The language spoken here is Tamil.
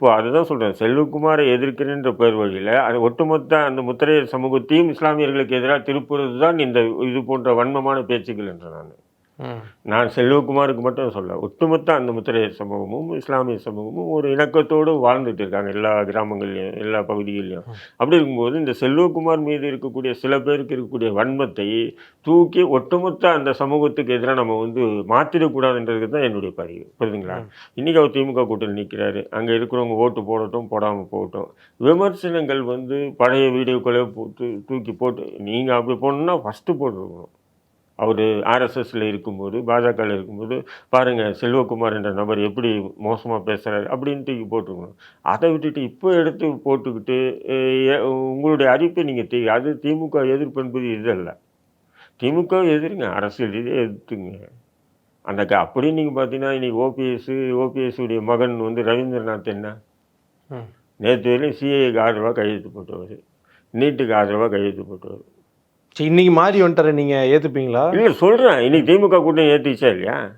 இப்போ அதுதான் சொல்றேன். செல்வகுமாரை எதிர்க்கிறேன்ற பேர் வழியில, அது ஒட்டுமொத்த அந்த முத்திரையர் சமூகத்தையும் இஸ்லாமியர்களுக்கு எதிரா திருப்புறது தான் இந்த இது போன்ற வன்மமான பேச்சுக்கள் என்றேன் நானு. ம். நான் செல்வகுமாருக்கு மட்டும் சொல்லல. ஒட்டுமொத்த அந்த முத்திரையர் சமூகமும், இஸ்லாமிய சமூகமும் ஒரு இணக்கத்தோடு வாழ்ந்துட்டு இருக்காங்க. எல்லா கிராமங்கள்லயும், எல்லா பகுதிகள்லயும். அப்படி இருக்கும்போது, இந்த செல்வகுமார் மீது இருக்கக்கூடிய சில பேருக்கு இருக்கக்கூடிய வன்மத்தை தூக்கி ஒட்டுமொத்த அந்த சமூகத்துக்கு எதிரா நம்ம வந்து மாத்திடக்கூடாதுன்றது தான் என்னுடைய பதிவு. புரியுதுங்களா? ம். இன்னைக்கு அவர் திமுக கூட்டணியில நிக்கிறாரு. அங்க இருக்கிறவங்க ஓட்டு போடட்டும், போடாம போகட்டும். விமர்சனங்கள் வந்து பழைய வீடியோக்கள தூக்கி போட்டு நீங்க அப்படி போடணும்னா ஃபர்ஸ்ட்டு போட்டுருக்கணும். அவரு ஆர்எஸ்எஸ்ல இருக்கும்போது, பாஜகல இருக்கும்போது, பாருங்க செல்வகுமார் என்ற நபர் எப்படி மோசமா பேசுறாரு அப்படின்னு தூக்கி போட்டுருக்கணும். அத விட்டுட்டு இப்போ எடுத்து போட்டுக்கிட்டு, எ எ உங்களுடைய அறிப்பை நீங்க அது திமுக எதிர்ப்பு என்பது இது அல்ல. திமுக எதிருங்க. அரசியல் ரீதியா எதிர்த்துங்க. அந்த அப்படின்னு நீங்க பார்த்தீங்கன்னா, இன்னைக்கு ஓபிஎஸ் உடைய மகன் வந்து ரவீந்திரநாத் என்ன? ம். நேத்து வரையும் சிஏஏக்கு ஆதரவா கையெழுத்து போட்டவரு. நீட்டுக்கு ஆதரவா கையெழுத்து போட்டவரு. சரி, இன்னைக்கு மாறி வந்துட்டாரு. நீங்க ஏத்துப்பீங்களா? இல்ல சொல்றேன். இன்னைக்கு திமுக கூட்டணி ஏத்துச்சா இல்லையா?